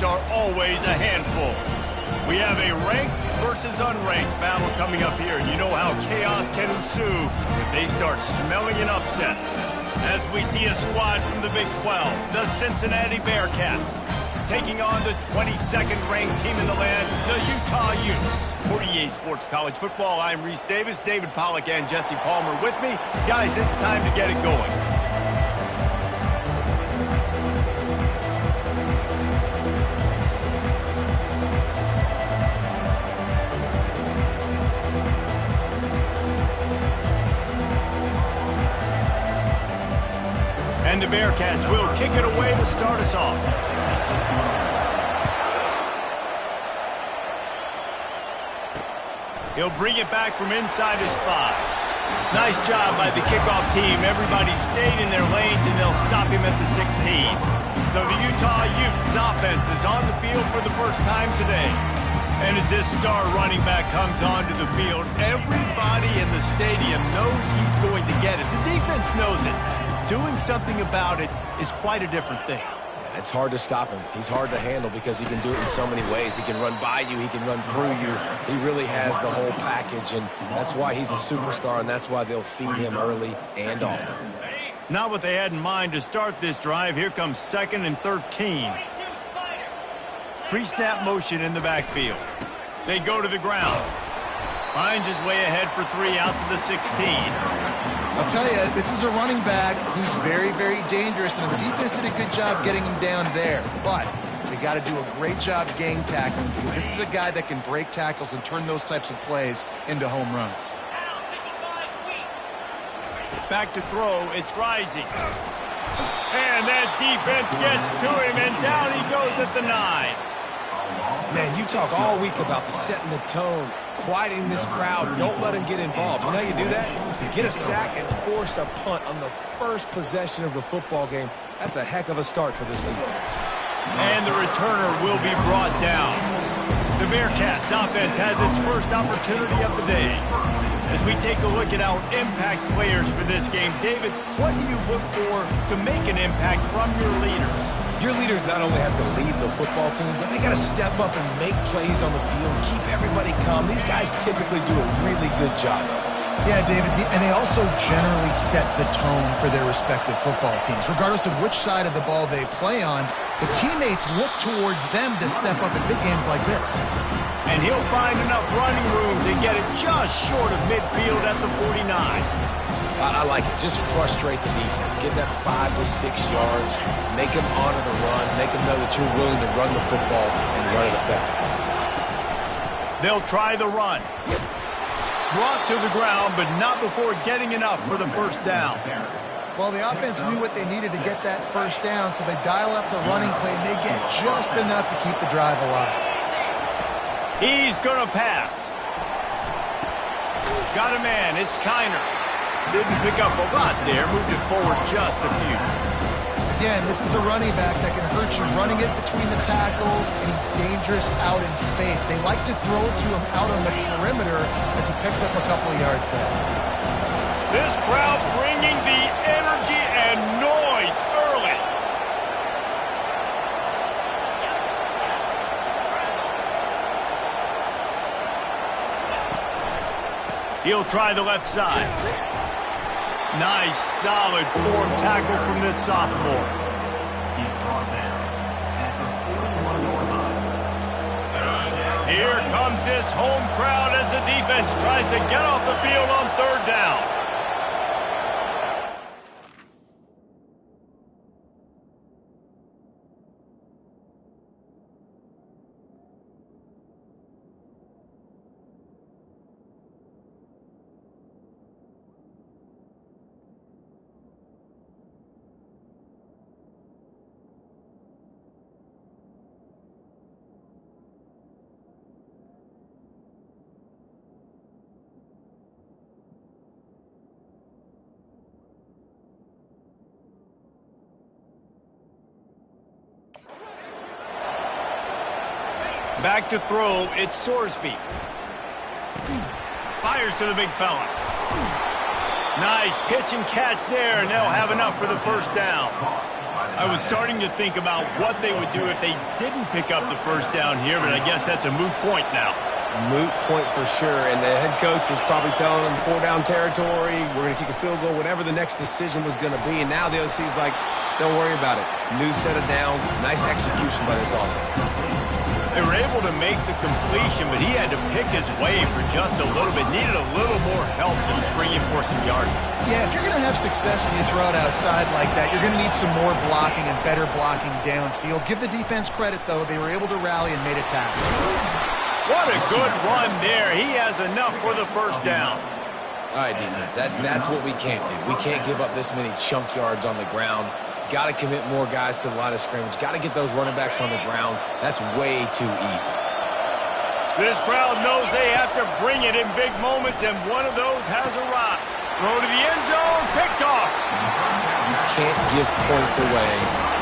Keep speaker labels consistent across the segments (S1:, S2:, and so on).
S1: Bearcats are always a handful. We have a ranked versus unranked battle coming up here. You know how chaos can ensue if they start smelling an upset. As we see a squad from the Big 12, the Cincinnati Bearcats, taking on the 22nd ranked team in the land, the Utah Utes. For EA Sports College Football, I'm Reese Davis, David Pollack, and Jesse Palmer with me. Guys, it's time to get it going. And the Bearcats will kick it away to start us off. He'll bring it back from inside his 5. Nice job by the kickoff team. Everybody stayed in their lanes, and they'll stop him at the 16. So the Utah Utes offense is on the field for the first time today. And as this star running back comes onto the field, everybody in the stadium knows he's going to get it. The defense knows it. Doing something about it is quite a different thing.
S2: It's hard to stop him. He's hard to handle because he can do it in so many ways. He can run by you. He can run through you. He really has the whole package, and that's why he's a superstar, and that's why they'll feed him early and often.
S1: Not what they had in mind to start this drive. Here comes 2nd and 13. Pre-snap motion in the backfield. They go to the ground. Finds his way ahead for 3 out to the 16.
S3: I'll tell you, this is a running back who's very, very dangerous, and the defense did a good job getting him down there. But they got to do a great job gang tackling, because this is a guy that can break tackles and turn those types of plays into home runs.
S1: Back to throw, it's rising. And that defense gets to him, and down he goes at the 9.
S2: Man, you talk all week about setting the tone, quieting this crowd. Don't let him get involved. You know how you do that? You get a sack and force a punt on the first possession of the football game. That's a heck of a start for this defense.
S1: And the returner will be brought down. The Bearcats offense has its first opportunity of the day. As we take a look at our impact players for this game, David, what do you look for to make an impact from your leaders?
S2: Your leaders not only have to lead the football team, but they got to step up and make plays on the field, keep everybody calm. These guys typically do a really good job of it.
S3: Yeah, David, and they also generally set the tone for their respective football teams. Regardless of which side of the ball they play on, the teammates look towards them to step up in big games like this.
S1: And he'll find enough running room to get it just short of midfield at the 49.
S2: I like it. Just frustrate the defense. Get that 5 to 6 yards. Make them honor the run. Make them know that you're willing to run the football and run it effectively.
S1: They'll try the run. Brought to the ground, but not before getting enough for the first down.
S3: Well, the offense knew what they needed to get that first down, so they dial up the running play, and they get just enough to keep the drive alive.
S1: He's going to pass. Got a man. It's Kiner. Didn't pick up a lot there. Moved it forward just a few.
S3: Again, this is a running back that can hurt you running it between the tackles, and he's dangerous out in space. They like to throw it to him out on the perimeter as he picks up a couple of yards there.
S1: This crowd bringing the energy and noise early. He'll try the left side. Nice, solid form tackle from this sophomore. Here comes this home crowd as the defense tries to get off the field on 3rd down. Back to throw, it's Sorsby. Fires to the big fella. Nice pitch and catch there, and they'll have enough for the first down. I was starting to think about what they would do if they didn't pick up the first down here, but I guess that's a moot point now.
S2: Moot point for sure, and the head coach was probably telling them 4-down territory, we're going to kick a field goal, whatever the next decision was going to be, and now the OC's like, don't worry about it. New set of downs, nice execution by this offense.
S1: They were able to make the completion, but he had to pick his way for just a little bit. Needed a little more help to spring him for some yardage.
S3: Yeah, if you're going to have success when you throw it outside like that, you're going to need some more blocking and better blocking downfield. Give the defense credit, though. They were able to rally and made a tackle.
S1: What a good run there. He has enough for the first down.
S2: All right, defense, that's what we can't do. We can't give up this many chunk yards on the ground. Got to commit more guys to the line of scrimmage. Got to get those running backs on the ground. That's way too easy.
S1: This crowd knows they have to bring it in big moments, and one of those has arrived. Throw to the end zone, picked off.
S2: You can't give points away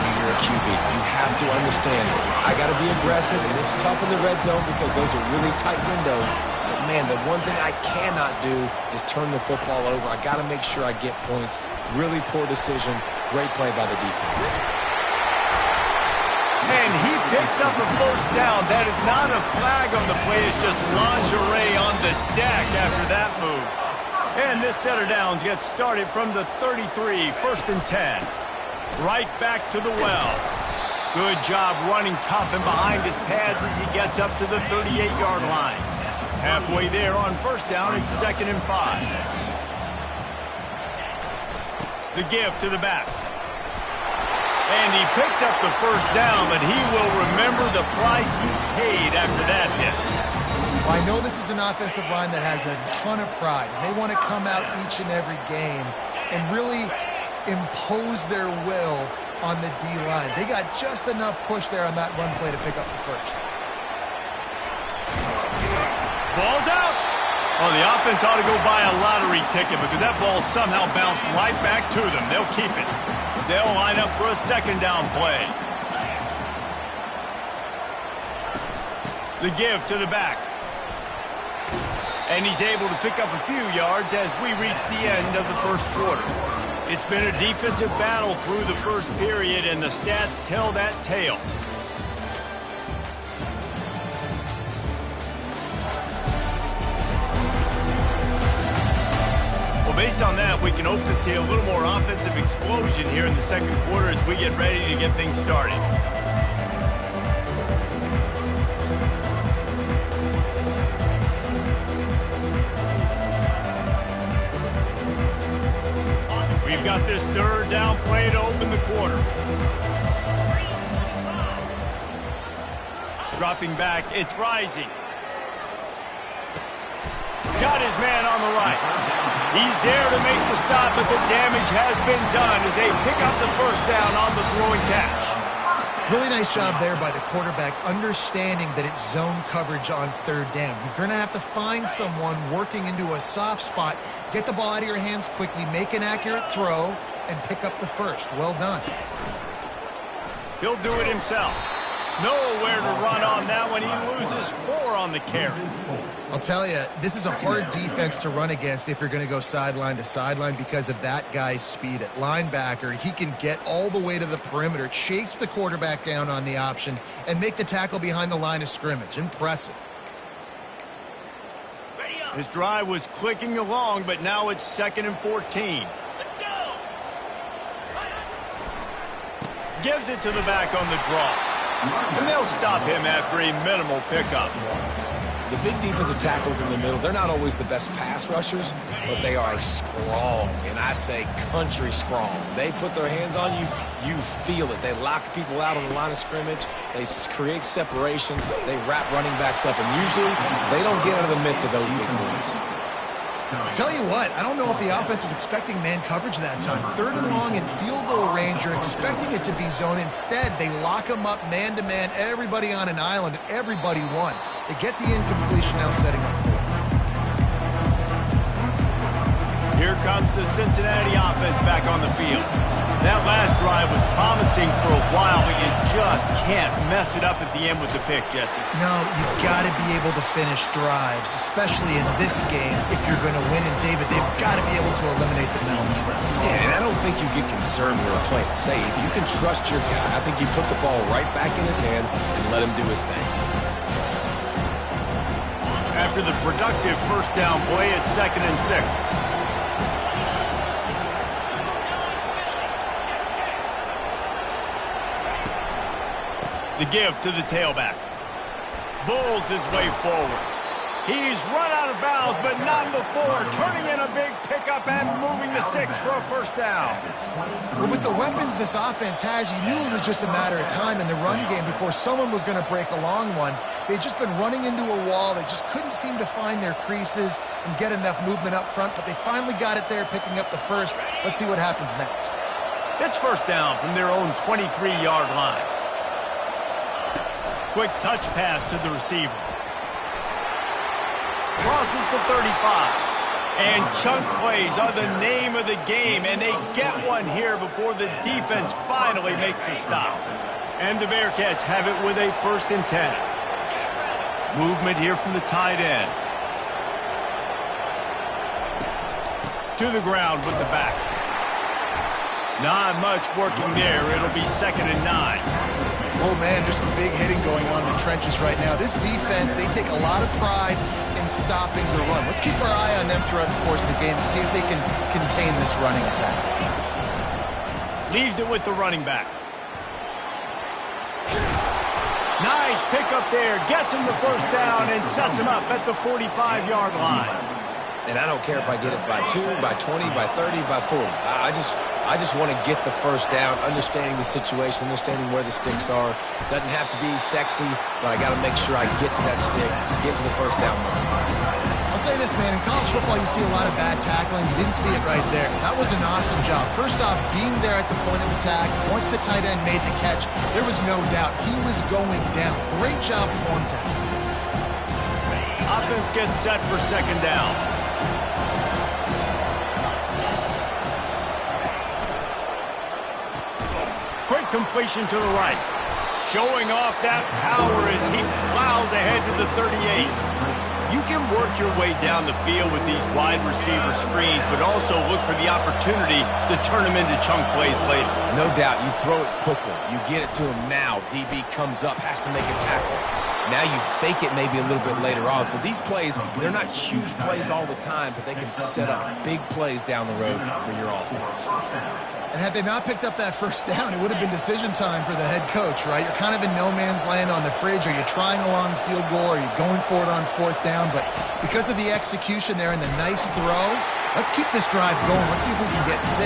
S2: when you're a QB. You have to understand, I got to be aggressive, and it's tough in the red zone because those are really tight windows. But, man, the one thing I cannot do is turn the football over. I got to make sure I get points. Really poor decision. Great play by the defense.
S1: And he picks up a first down. That is not a flag on the play. It's just lingerie on the deck after that move. And this set of downs gets started from the 33, 1st and 10. Right back to the well. Good job running tough and behind his pads as he gets up to the 38-yard line. Halfway there on first down, it's 2nd and 5. The give to the back. And he picks up the first down, but he will remember the price he paid after that hit.
S3: Well, I know this is an offensive line that has a ton of pride. They want to come out each and every game and really impose their will on the D-line. They got just enough push there on that run play to pick up the first.
S1: Ball's out. Oh, the offense ought to go buy a lottery ticket because that ball somehow bounced right back to them. They'll keep it. They'll line up for a 2nd down play. The give to the back. And he's able to pick up a few yards as we reach the end of the first quarter. It's been a defensive battle through the first period, and the stats tell that tale. Well, based on that, we can hope to see a little more offensive explosion here in the second quarter as we get ready to get things started. We've got this 3rd down play to open the quarter. Dropping back, it's Rising. Got his man on the right. He's there to make the stop, but the damage has been done as they pick up the first down on the throw and catch.
S3: Really nice job there by the quarterback, understanding that it's zone coverage on 3rd down. You're going to have to find someone working into a soft spot, get the ball out of your hands quickly, make an accurate throw, and pick up the first. Well done.
S1: He'll do it himself. Nowhere to run on that one. He loses 4 on the carry.
S3: I'll tell you, this is a hard defense to run against if you're going to go sideline to sideline because of that guy's speed at linebacker. He can get all the way to the perimeter, chase the quarterback down on the option, and make the tackle behind the line of scrimmage. Impressive.
S1: His drive was clicking along, but now it's 2nd and 14.
S4: Let's go!
S1: Gives it to the back on the draw. And they'll stop him after a minimal pickup.
S2: The big defensive tackles in the middle, they're not always the best pass rushers, but they are strong, and I say country strong. They put their hands on you, you feel it. They lock people out on the line of scrimmage. They create separation. They wrap running backs up, and usually they don't get out of the midst of those big boys.
S3: Tell you what, I don't know if the offense was expecting man coverage that time. 3rd and long in field goal range, you're expecting it to be zone. Instead, they lock them up man-to-man, everybody on an island, everybody won. They get the incompletion, now setting up 4th.
S1: Here comes the Cincinnati offense back on the field. That last drive was promising for a while, but you just can't mess it up at the end with the pick, Jesse.
S3: No, you've got to be able to finish drives, especially in this game if you're going to win. And, David, they've got to be able to eliminate the mental mistakes.
S2: Yeah, and I don't think you get conservative or play it safe. You can trust your guy. I think you put the ball right back in his hands and let him do his thing.
S1: After the productive first down play, it's 2nd and 6. The give to the tailback. Bulls his way forward. He's run out of bounds, but not before. Turning in a big pickup and moving the sticks for a first down.
S3: Well, with the weapons this offense has, you knew it was just a matter of time in the run game before someone was going to break a long one. They'd just been running into a wall. They just couldn't seem to find their creases and get enough movement up front, but they finally got it there, picking up the first. Let's see what happens next.
S1: It's first down from their own 23-yard line. Quick touch pass to the receiver. Crosses to 35. And chunk plays are the name of the game, and they get one here before the defense finally makes a stop. And the Bearcats have it with a 1st and 10. Movement here from the tight end. To the ground with the back. Not much working there. It'll be 2nd and 9.
S3: Oh, man, there's some big hitting going on in the trenches right now. This defense, they take a lot of pride in stopping the run. Let's keep our eye on them throughout the course of the game and see if they can contain this running attack.
S1: Leaves it with the running back. Nice pickup there. Gets him the first down and sets him up at the 45-yard line.
S2: And I don't care if I get it by 2, by 20, by 30, by 40. I just want to get the first down, understanding the situation, understanding where the sticks are. Doesn't have to be sexy, but I got to make sure I get to that stick, get to the first down moment.
S3: I'll say this, man. In college football, you see a lot of bad tackling. You didn't see it right there. That was an awesome job. First off, being there at the point of attack. Once the tight end made the catch, there was no doubt he was going down. Great job form tackle.
S1: Offense gets set for 2nd down. Quick completion to the right. Showing off that power as he plows ahead to the 38. You can work your way down the field with these wide receiver screens, but also look for the opportunity to turn them into chunk plays later.
S2: No doubt, you throw it quickly. You get it to him now. DB comes up, has to make a tackle. Now you fake it maybe a little bit later on. So these plays, they're not huge plays all the time, but they can set up big plays down the road for your offense.
S3: And had they not picked up that first down, it would have been decision time for the head coach, right? You're kind of in no man's land on the fridge. Are you trying a long field goal? Are you going for it on 4th down? But because of the execution there and the nice throw, let's keep this drive going. Let's see if we can get 6.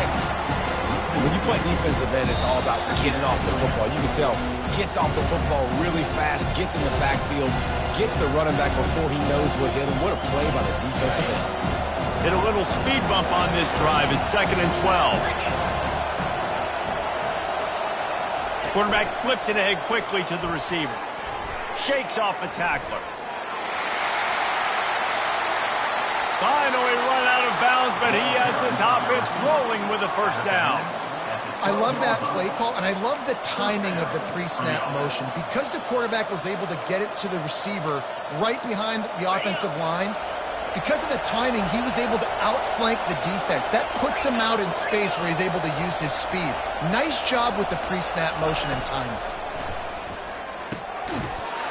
S2: When you play defensive end, it's all about getting off the football. You can tell, gets off the football really fast, gets in the backfield, gets the running back before he knows what hit him. What a play by the defensive end.
S1: Hit a little speed bump on this drive. It's 2nd and 12. Quarterback flips it ahead quickly to the receiver. Shakes off a tackler. Finally run out of bounds, but he has this offense rolling with a first down.
S3: I love that play call, and I love the timing of the pre-snap motion. Because the quarterback was able to get it to the receiver right behind the offensive line, because of the timing, he was able to outflank the defense. That puts him out in space where he's able to use his speed. Nice job with the pre-snap motion and timing.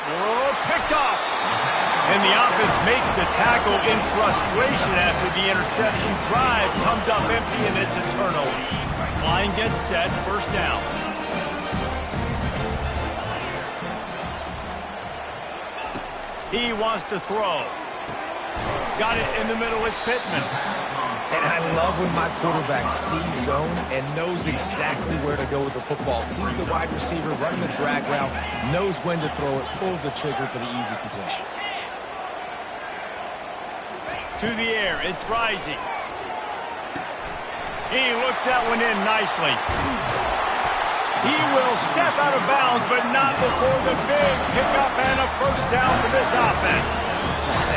S1: Oh, picked off. And the offense makes the tackle in frustration after the interception. Drive comes up empty, and it's a turnover. Line gets set, first down. He wants to throw. Got it in the middle, it's Pittman.
S2: And I love when my quarterback sees zone and knows exactly where to go with the football. Sees the wide receiver running the drag route, knows when to throw it, pulls the trigger for the easy completion.
S1: To the air, it's Rising. He looks that one in nicely. He will step out of bounds, but not before the big pickup and a first down for this offense.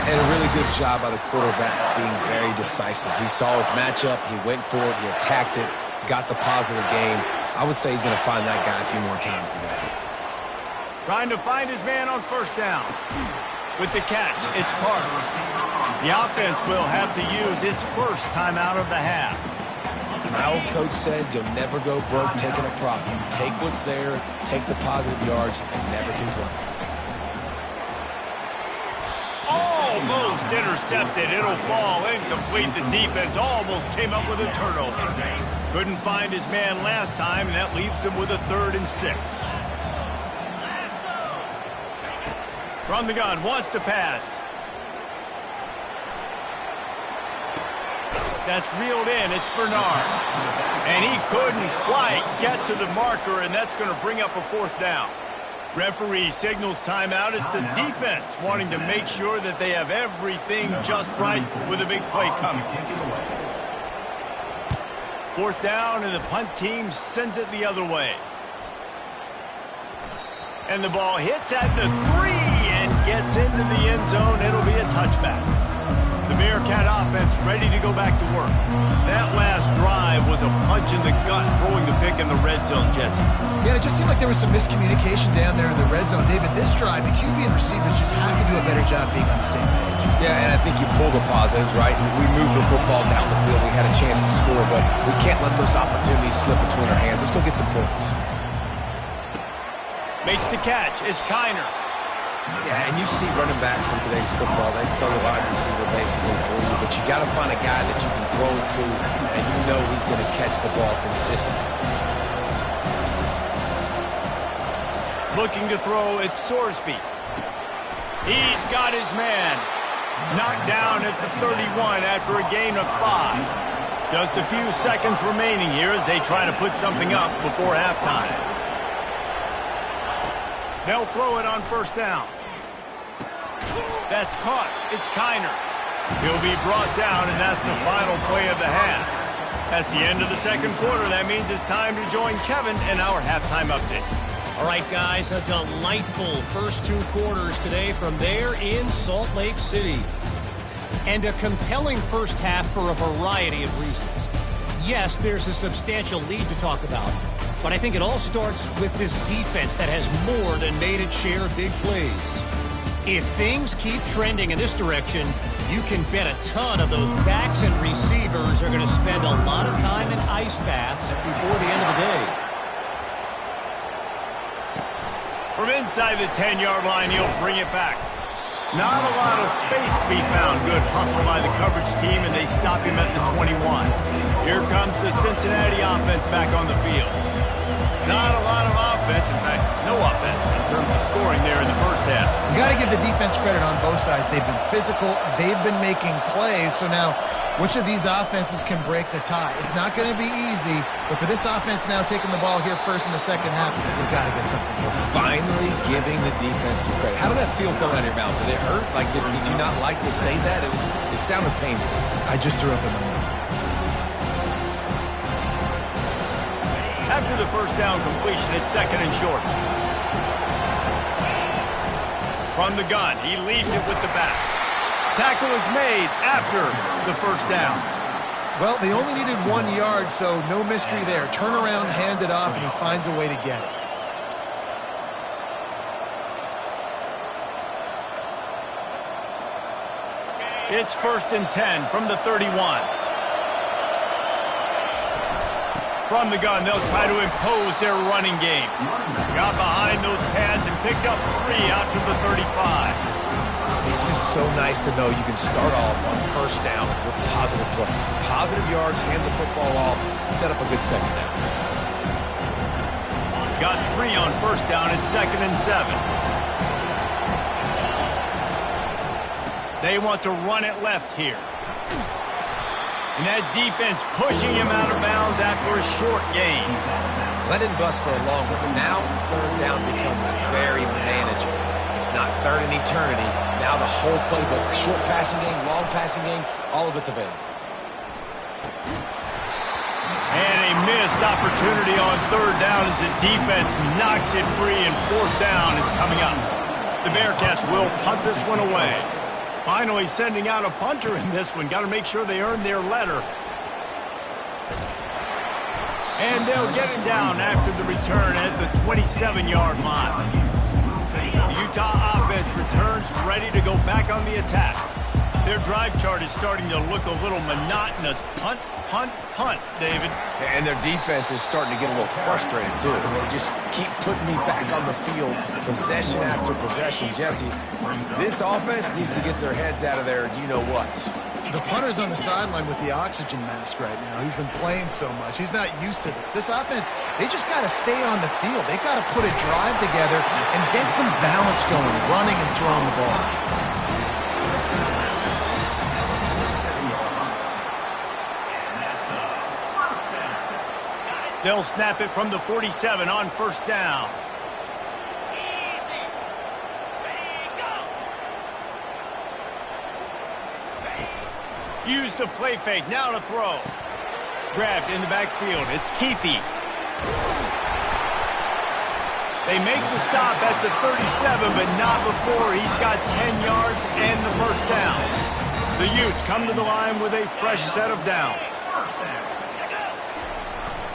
S2: And a really good job by the quarterback being very decisive. He saw his matchup, he went for it, he attacked it, got the positive gain. I would say he's going to find that guy a few more times today.
S1: Trying to find his man on first down. With the catch, it's Parks. The offense will have to use its first timeout of the half.
S2: My old coach said you'll never go broke taking a profit. Take what's there, take the positive yards, and never complain.
S1: Almost intercepted. It'll fall incomplete. The defense almost came up with a turnover. Couldn't find his man last time, and that leaves him with a 3rd and 6. From the gun, wants to pass. That's reeled in. It's Bernard. And he couldn't quite get to the marker, and that's going to bring up a 4th down. Referee signals timeout. It's the defense wanting to make sure that they have everything just right with a big play coming. 4th down, and the punt team sends it the other way. And the ball hits at the 3 and gets into the end zone. It'll be a touchback. The Bearcat offense ready to go back to work. That last drive was a punch in the gut, throwing the pick in the red zone, Jesse.
S3: Yeah, it just seemed like there was some miscommunication down there in the red zone. David, this drive, the QB and receivers just have to do a better job being on the same page.
S2: Yeah, and I think you pull the positives, right? We moved the football down the field. We had a chance to score, but we can't let those opportunities slip between our hands. Let's go get some points.
S1: Makes the catch. It's Kiner.
S2: Yeah, and you see running backs in today's football, they play a wide receiver basically for you, but you got to find a guy that you can throw it to, and you know he's going to catch the ball consistently.
S1: Looking to throw, it's Sorsby. He's got his man. Knocked down at the 31 after a gain of 5. Just a few seconds remaining here as they try to put something up before halftime. They'll throw it on first down. That's caught. It's Kiner. He'll be brought down, and that's the final play of the half. That's the end of the second quarter. That means it's time to join Kevin in our halftime update.
S4: All right, guys, a delightful first 2 quarters today from there in Salt Lake City. And a compelling first half for a variety of reasons. Yes, there's a substantial lead to talk about, but I think it all starts with this defense that has more than made its share of big plays. If things keep trending in this direction, you can bet a ton of those backs and receivers are going to spend a lot of time in ice baths before the end of the day.
S1: From inside the 10-yard line, he'll bring it back. Not a lot of space to be found. Good hustle by the coverage team, and they stop him at the 21. Here comes the Cincinnati offense back on the field. Not a lot of offense, in fact, no offense in terms of scoring there in the first half.
S3: You got to give the defense credit on both sides. They've been physical. They've been making plays. So now, which of these offenses can break the tie? It's not going to be easy, but for this offense now taking the ball here first in the second half, they've got to get something.
S2: We're finally giving the defense some credit. How did that feel coming out of your mouth? Did it hurt? Like, did you not like to say that? It sounded painful.
S3: I just threw up in my mouth.
S1: After the first down completion, it's 2nd and short. From the gun, he leaves it with the back. Tackle is made after the first down.
S3: Well, they only needed 1 yard, so no mystery there. Turn around, hand it off, and he finds a way to get it.
S1: It's 1st and 10 from the 31. From the gun, they'll try to impose their running game. Got behind those pads and picked up 3 out to the 35.
S2: It's just so nice to know you can start off on first down with positive plays. Positive yards, hand the football off, set up a good second down.
S1: Got 3 on first down at 2nd and 7. They want to run it left here. And that defense pushing him out of bounds after a short gain.
S2: Let it bust for a long one, but now third down becomes very manageable. It's not third in eternity. Now the whole playbook, short passing game, long passing game, all of it's available.
S1: And a missed opportunity on third down as the defense knocks it free, and fourth down is coming up. The Bearcats will punt this one away. Finally sending out a punter in this one. Got to make sure they earn their letter. And they'll get him down after the return at the 27-yard line. The Utah offense returns ready to go back on the attack. Their drive chart is starting to look a little monotonous. Punt, punt, punt, David.
S2: And their defense is starting to get a little frustrated, too. They just keep putting me back on the field, possession after possession. Jesse, this offense needs to get their heads out of their you-know-whats.
S3: The punter's on the sideline with the oxygen mask right now. He's been playing so much. He's not used to this. This offense, they just got to stay on the field. They've got to put a drive together and get some balance going, running and throwing the ball.
S1: They'll snap it from the 47 on first down. Use the play fake, now to throw. Grabbed in the backfield, it's Keefe. They make the stop at the 37, but not before he's got 10 yards and the first down. The Utes come to the line with a fresh set of downs.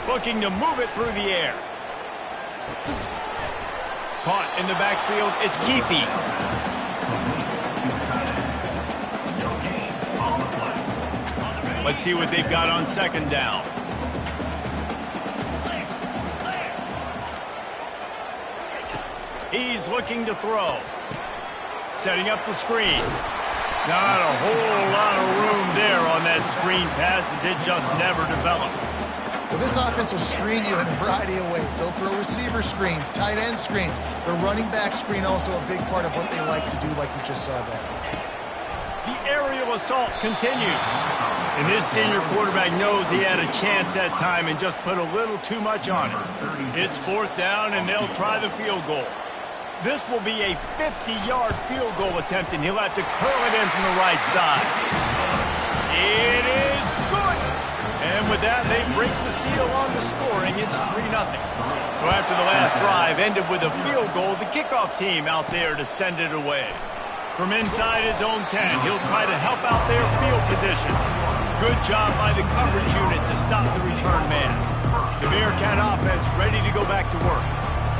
S1: Looking to move it through the air. Caught in the backfield, it's Keefe. Let's see what they've got on second down. He's looking to throw. Setting up the screen. Not a whole lot of room there on that screen pass as it just never developed.
S3: Well, this offense will screen you in a variety of ways. They'll throw receiver screens, tight end screens. The running back screen also a big part of what they like to do, like you just saw there.
S1: The aerial assault continues. And this senior quarterback knows he had a chance that time and just put a little too much on it. It's fourth down, and they'll try the field goal. This will be a 50-yard field goal attempt, and he'll have to curl it in from the right side. It is good. And with that, they break the seal on the scoring. It's 3-0. So after the last drive ended with a field goal, the kickoff team out there to send it away. From inside his own 10, he'll try to help out their field position. Good job by the coverage unit to stop the return man. The Bearcat offense ready to go back to work.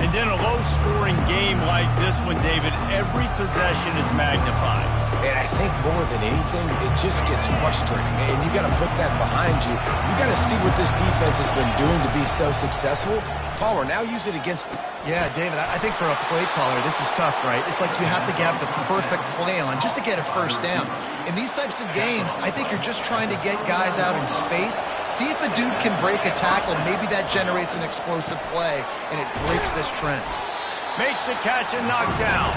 S1: And in a low-scoring game like this one, David, every possession is magnified.
S2: And I think more than anything, it just gets frustrating. And you got to put that behind you. You got to see what this defense has been doing to be so successful. Caller, now use it against him.
S3: Yeah, David, I think for a play caller, this is tough, right? It's like you have to have the perfect play on just to get a first down. In these types of games, I think you're just trying to get guys out in space, see if a dude can break a tackle. Maybe that generates an explosive play, and it breaks this trend.
S1: Makes the catch and knocked down.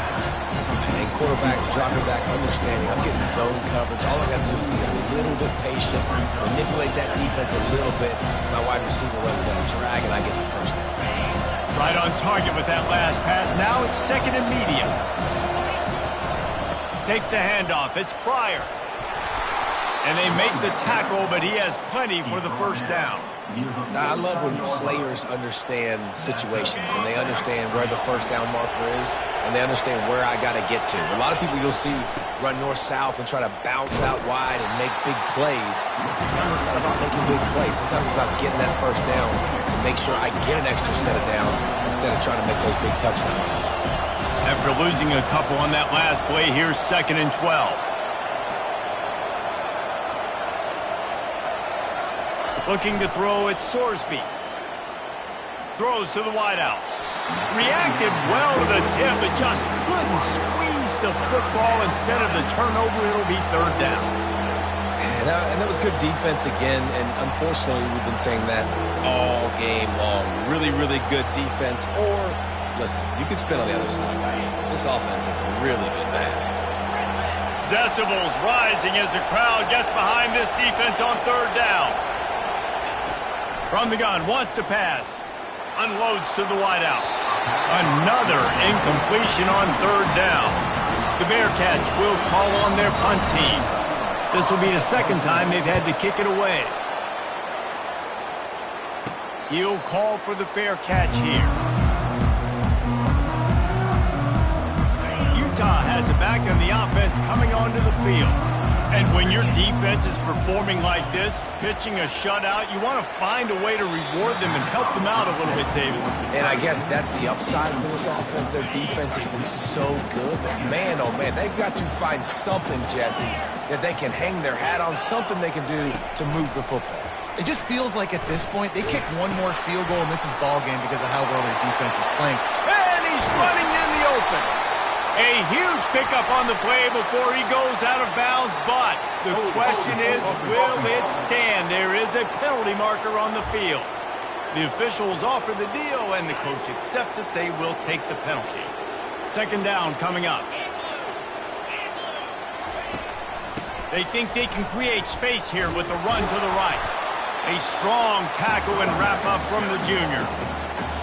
S2: And quarterback dropping back, understanding. I'm getting zone coverage. All I got to do is be a little bit patient, manipulate that defense a little bit. My wide receiver runs that drag, and I get the first down.
S1: Right on target with that last pass. Now it's second and medium. Takes the handoff. It's Pryor. And they make the tackle, but he has plenty for the first down.
S2: Now, I love when players understand situations and they understand where the first down marker is and they understand where I got to get to. A lot of people you'll see run north-south and try to bounce out wide and make big plays. Sometimes it's not about making big plays. Sometimes it's about getting that first down to make sure I get an extra set of downs instead of trying to make those big touchdown runs.
S1: After losing a couple on that last play, here's second and 12. Looking to throw, it's Sorsby. Throws to the wideout. Reacted well to the tip, but just couldn't squeeze the football. Instead of the turnover, it'll be third down.
S2: And that was good defense again, and unfortunately, we've been saying that all game long. Really, really good defense. Or, listen, you can spin on the other side. This offense has really been bad.
S1: Decibels rising as the crowd gets behind this defense on third down. From the gun, wants to pass. Unloads to the wideout. Another incompletion on third down. The Bearcats will call on their punt team. This will be the second time they've had to kick it away. He'll call for the fair catch here. Utah has it back, and the offense coming onto the field. And when your defense is performing like this, pitching a shutout, you want to find a way to reward them and help them out a little bit, David.
S2: And I guess that's the upside for this offense. Their defense has been so good. But man, oh man, they've got to find something, Jesse, that they can hang their hat on, something they can do to move the football.
S3: It just feels like at this point, they kick one more field goal and this is ball game because of how well their defense is playing.
S1: And he's running in the open. A huge pickup on the play before he goes out of bounds, but the question is, will it stand? There is a penalty marker on the field. The officials offer the deal, and the coach accepts it. They will take the penalty. Second down coming up. They think they can create space here with a run to the right. A strong tackle and wrap up from the junior.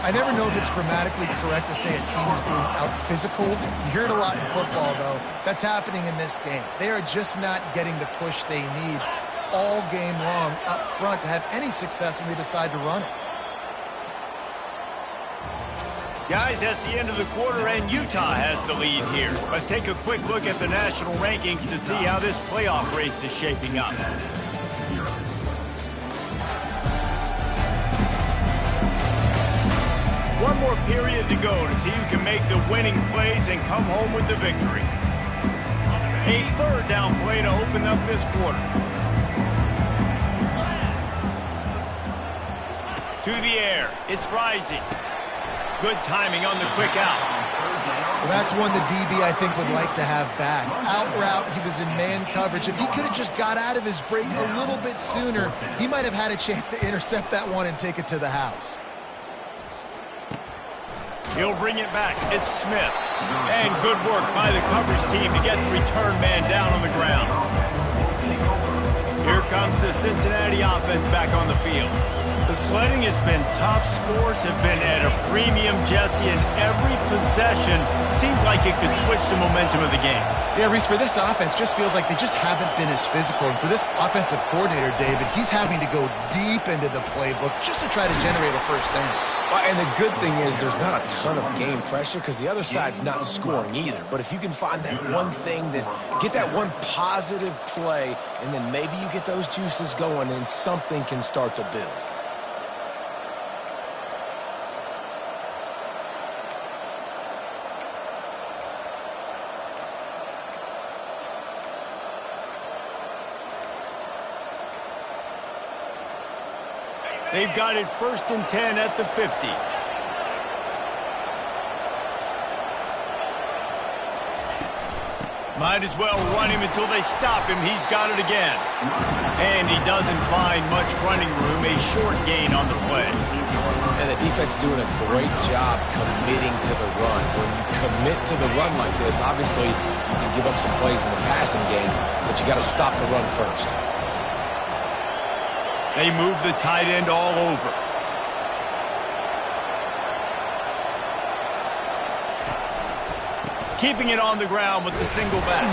S3: I never know if it's grammatically correct to say a team is being out-physicaled. You hear it a lot in football, though. That's happening in this game. They are just not getting the push they need all game long up front to have any success when they decide to run it.
S1: Guys, that's the end of the quarter, and Utah has the lead here. Let's take a quick look at the national rankings to see how this playoff race is shaping up. One more period to go to see who can make the winning plays and come home with the victory. A third down play to open up this quarter. To the air. It's rising. Good timing on the quick out.
S3: Well, that's one the DB, I think, would like to have back. Out route, he was in man coverage. If he could have just got out of his break a little bit sooner, he might have had a chance to intercept that one and take it to the house.
S1: He'll bring it back. It's Smith. And good work by the coverage team to get the return man down on the ground. Here comes the Cincinnati offense back on the field. The sledding has been tough. Scores have been at a premium, Jesse, and every possession seems like it could switch the momentum of the game.
S3: Yeah, Reese, for this offense, just feels like they just haven't been as physical. And for this offensive coordinator, David, he's having to go deep into the playbook just to try to generate a first down.
S2: And the good thing is there's not a ton of game pressure because the other side's not scoring either. But if you can find that one thing, that get that one positive play, and then maybe you get those juices going, and something can start to build.
S1: They've got it 1st and 10 at the 50. Might as well run him until they stop him. He's got it again. And he doesn't find much running room. A short gain on the play.
S2: And the defense doing a great job committing to the run. When you commit to the run like this, obviously you can give up some plays in the passing game, but you got to stop the run first.
S1: They move the tight end all over. Keeping it on the ground with the single back.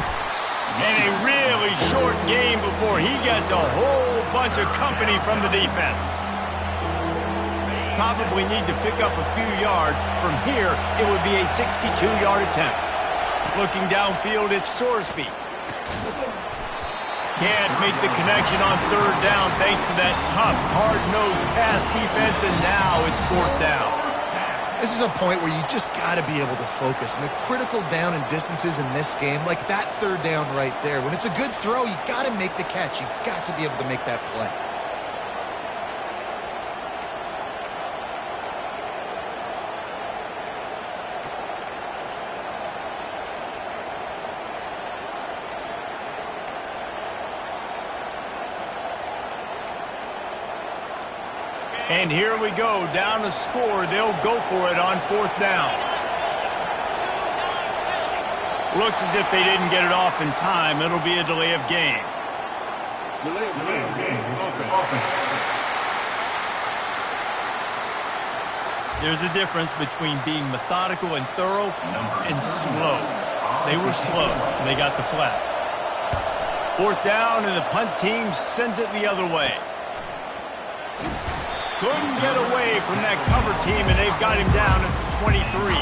S1: And a really short game before he gets a whole bunch of company from the defense. Probably need to pick up a few yards. From here, it would be a 62-yard attempt. Looking downfield, it's Sorsby. Can't make the connection on third down thanks to that tough, hard-nosed pass defense, and now it's 4th down.
S3: This is a point where you just got to be able to focus. And the critical down and distances in this game, like that third down right there, when it's a good throw, you got to make the catch. You've got to be able to make that play.
S1: And here we go, down a score. They'll go for it on 4th down. Looks as if they didn't get it off in time. It'll be a delay of game. There's a difference between being methodical and thorough and slow. They were slow. They got the flat. 4th down, and the punt team sends it the other way. Couldn't get away from that cover team, and they've got him down at 23.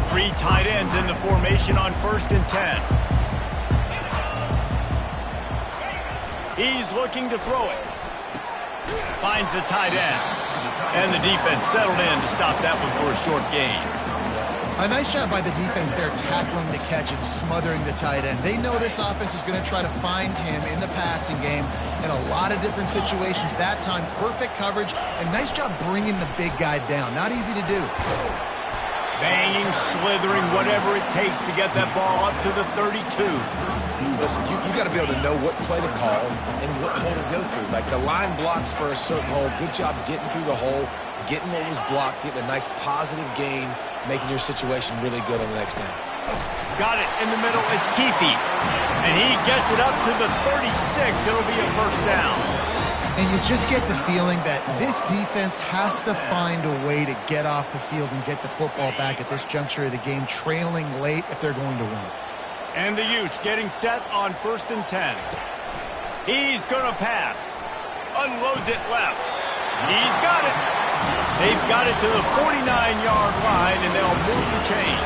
S1: 3 tight ends in the formation on 1st and 10. He's looking to throw it. Finds the tight end. And the defense settled in to stop that one for a short gain.
S3: A nice job by the defense there, tackling the catch and smothering the tight end. They know this offense is going to try to find him in the passing game in a lot of different situations. That time, perfect coverage, and nice job bringing the big guy down. Not easy to do.
S1: Banging, slithering, whatever it takes to get that ball up to the 32.
S2: Listen, you got to be able to know what play to call and what hole to go through. Like the line blocks for a certain hole. Good job getting through the hole, getting what was blocked, getting a nice positive gain, making your situation really good on the next down.
S1: Got it in the middle. It's Keefe. And he gets it up to the 36. It'll be a first down.
S3: And you just get the feeling that this defense has to find a way to get off the field and get the football back at this juncture of the game, trailing late if they're going to win.
S1: And the Utes getting set on 1st and 10. He's going to pass. Unloads it left. He's got it. They've got it to the 49-yard line, and they'll move the chains.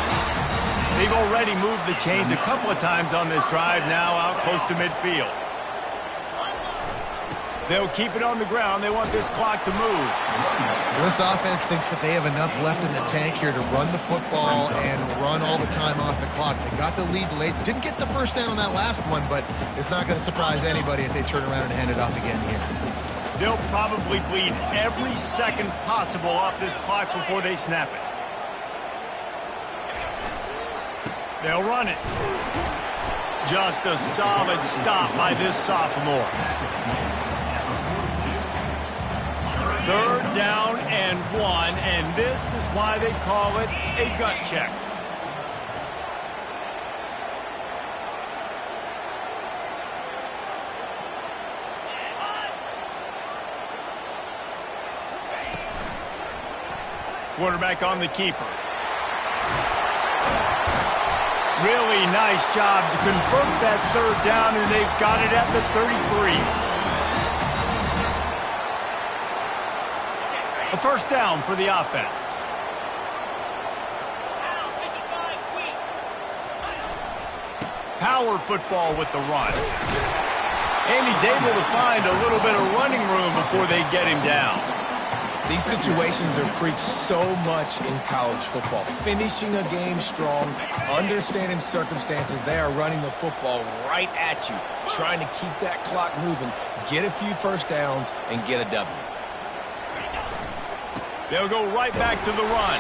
S1: They've already moved the chains a couple of times on this drive, now out close to midfield. They'll keep it on the ground. They want this clock to move.
S3: This offense thinks that they have enough left in the tank here to run the football and run all the time off the clock. They got the lead late. Didn't get the first down on that last one, but it's not going to surprise anybody if they turn around and hand it off again here.
S1: They'll probably bleed every second possible off this clock before they snap it. They'll run it. Just a solid stop by this sophomore. 3rd down and 1, and this is why they call it a gut check. Quarterback on the keeper. Really nice job to convert that 3rd down, and they've got it at the 33. A first down for the offense. Power football with the run. And he's able to find a little bit of running room before they get him down.
S2: These situations are preached so much in college football. Finishing a game strong, understanding circumstances. They are running the football right at you, trying to keep that clock moving, get a few first downs, and get a W.
S1: They'll go right back to the run.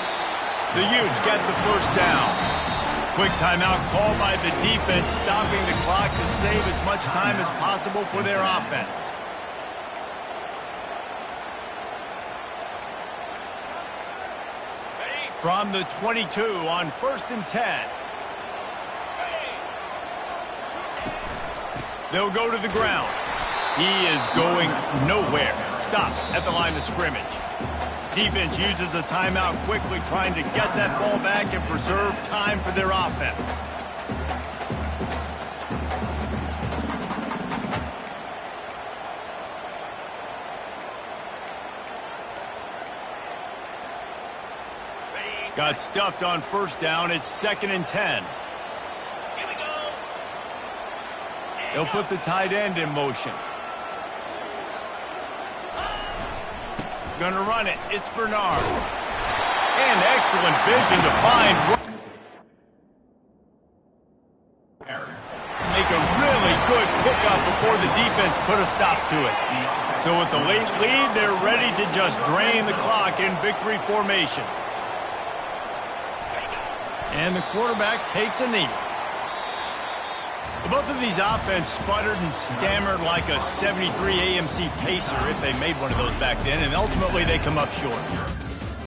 S1: The Utes get the first down. Quick timeout called by the defense, stopping the clock to save as much time as possible for their offense. From the 22 on 1st and 10. They'll go to the ground. He is going nowhere. Stop at the line of scrimmage. Defense uses a timeout quickly, trying to get that ball back and preserve time for their offense. Got stuffed on first down. It's 2nd and 10. Here we go. They'll put the tight end in motion. Gonna run it. It's Bernard. And excellent vision to find. Make a really good pickup before the defense put a stop to it. So with the late lead, they're ready to just drain the clock in victory formation. And the quarterback takes a knee. Both of these offenses sputtered and stammered like a 73 AMC Pacer if they made one of those back then, and ultimately they come up short.